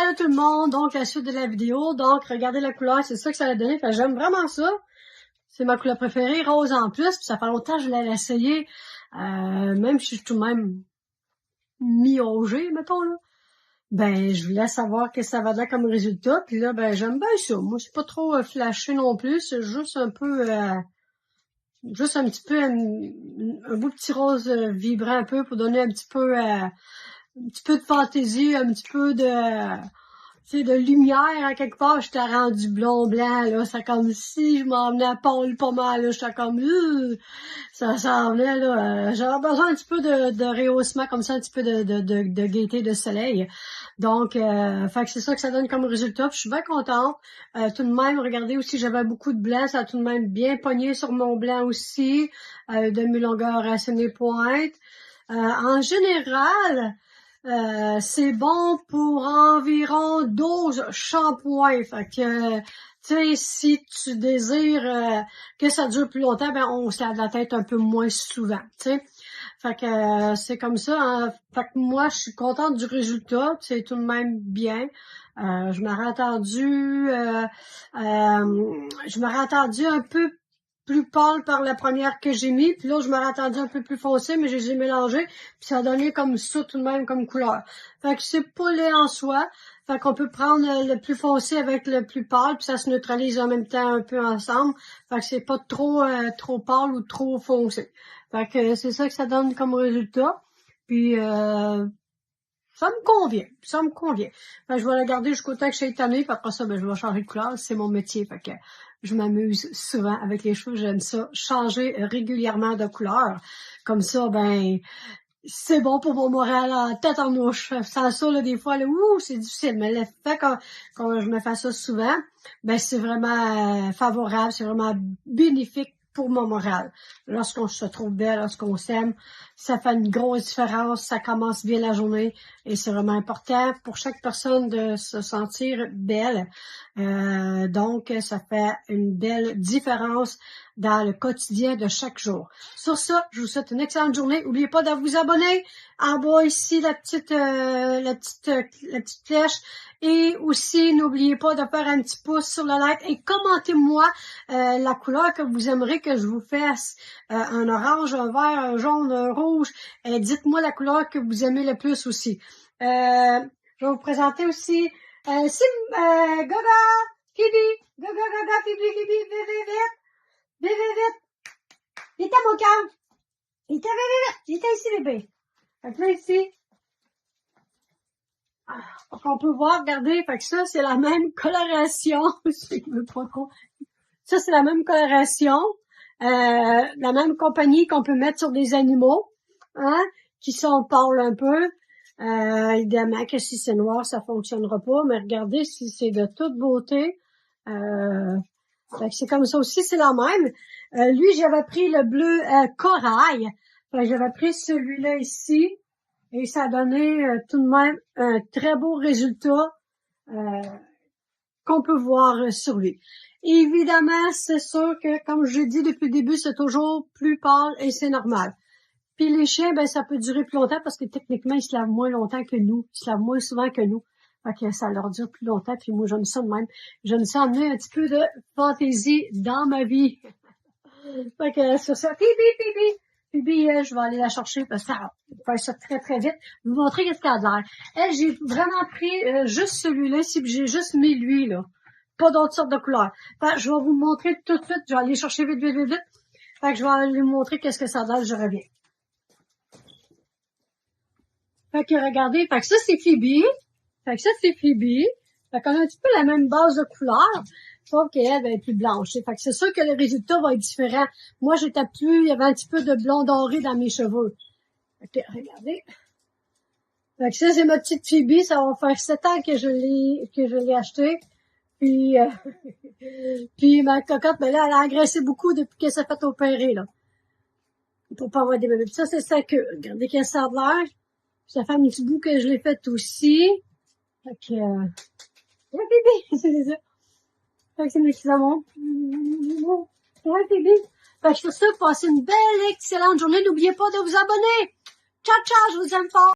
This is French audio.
Allô tout le monde, donc la suite de la vidéo, donc regardez la couleur, c'est ça que ça a donné, j'aime vraiment ça. C'est ma couleur préférée, rose en plus, puis ça fait longtemps que je voulais l'essayer, même si je suis tout de même mi-rosée, mettons là. Ben, je voulais savoir que ça va donner comme résultat, puis là, ben, j'aime bien ça. Moi, c'est pas trop flashé non plus, c'est juste un peu, juste un petit peu, un beau petit rose vibrant un peu pour donner un petit peu de fantaisie, un petit peu de, tu sais, de lumière à quelque part. J'étais rendu blond-blanc, là. C'est comme si je m'en venais à pâle pas mal, là. J'étais comme, ça s'en venait, là. J'avais besoin un petit peu de rehaussement, comme ça, un petit peu de gaieté de soleil. Donc, fait que c'est ça que ça donne comme résultat. Puis je suis bien contente. Tout de même, regardez aussi, j'avais beaucoup de blanc. Ça a tout de même bien pogné sur mon blanc aussi. Demi-longueur à mes pointes. En général, c'est bon pour environ 12 shampoings. Fait que, tu sais, si tu désires que ça dure plus longtemps, ben on se lave la tête un peu moins souvent, tu sais. Fait que c'est comme ça. Hein. Fait que moi, je suis contente du résultat. C'est tout de même bien. Je m'aurais attendu un peu plus pâle par la première que j'ai mis, puis là, je m'aurais attendu un peu plus foncé, mais je les ai mélangés, puis ça a donné comme ça tout de même comme couleur. Fait que c'est pas laid en soi, fait qu'on peut prendre le plus foncé avec le plus pâle, puis ça se neutralise en même temps un peu ensemble, fait que c'est pas trop trop pâle ou trop foncé. Fait que c'est ça que ça donne comme résultat, puis ça me convient, ça me convient. Fait que je vais la garder jusqu'au temps que je suis étonnée, puis après ça, ben, je vais changer de couleur, c'est mon métier, fait que je m'amuse souvent avec les cheveux, j'aime ça, changer régulièrement de couleur. Comme ça, ben, c'est bon pour mon moral en tête en mouche. Sans ça, là, des fois, là, c'est difficile. Mais le fait quand je me fais ça souvent, ben, c'est vraiment favorable, c'est vraiment bénéfique pour mon moral. Lorsqu'on se trouve belle, lorsqu'on s'aime, ça fait une grosse différence, ça commence bien la journée et c'est vraiment important pour chaque personne de se sentir belle. Donc, ça fait une belle différence dans le quotidien de chaque jour. Sur ça, je vous souhaite une excellente journée. N'oubliez pas de vous abonner. En bas ici, la petite flèche. Et aussi, n'oubliez pas de faire un petit pouce sur le like et commentez-moi la couleur que vous aimeriez que je vous fasse. Un orange, un vert, un jaune, un rouge. Dites-moi la couleur que vous aimez le plus aussi. Je vais vous présenter aussi Gaga, Phoebe, Gaga, Phoebe, vite. Il était mon cœur. Il était vite. Il était ici, bébé. Fait que là, ici. On peut voir, regardez, fait que ça, c'est la même coloration. Ça, c'est la même coloration. La même compagnie qu'on peut mettre sur des animaux. Hein, qui sont pâles un peu. Évidemment que si c'est noir, ça fonctionnera pas. Mais regardez, si c'est de toute beauté. Fait que c'est comme ça aussi, c'est la même. Lui, j'avais pris le bleu corail. Fait que j'avais pris celui-là ici. Et ça a donné tout de même un très beau résultat qu'on peut voir sur lui. Évidemment, c'est sûr que, comme je l'ai dit depuis le début, c'est toujours plus pâle et c'est normal. Puis les chiens, ben ça peut durer plus longtemps parce que techniquement, ils se lavent moins longtemps que nous. Ils se lavent moins souvent que nous. Fait que ça leur dure plus longtemps. Puis moi, j'aime ça de même. J'aime ça amener un petit peu de fantaisie dans ma vie. Fait que sur ça, Phoebe, je vais aller la chercher parce que ça va faire ça très très vite. Vous montrer qu'est-ce qu'elle a de l'air. Elle, j'ai vraiment pris juste celui-là, si j'ai juste mis lui, là. Pas d'autres sortes de couleurs. Fait que je vais vous montrer tout de suite. Je vais aller chercher vite. Fait que je vais aller vous montrer qu'est-ce que ça donne, je reviens. Fait que regardez, fait que ça c'est Phoebe. Fait qu'on a un petit peu la même base de couleur, sauf qu'elle est plus blanche. Fait que c'est sûr que le résultat va être différent. Moi, il y avait un petit peu de blond doré dans mes cheveux. Fait que regardez. Fait que ça, c'est ma petite Phoebe. Ça va faire 7 ans que je l'ai acheté. Puis, puis ma cocotte, ben là, elle a engraissé beaucoup depuis qu'elle s'est fait opérer, là. Pour pas avoir des bébés. Puis ça, c'est sa queue. Regardez qu'elle sort de l'air. Ça fait un petit bout que je l'ai fait aussi. Fait que, ouais, bébé, c'est ça. Fait que c'est mes petits amours. Ouais, bébé. Fait que sur ça, passez une belle, excellente journée. N'oubliez pas de vous abonner. Ciao, ciao, je vous aime fort.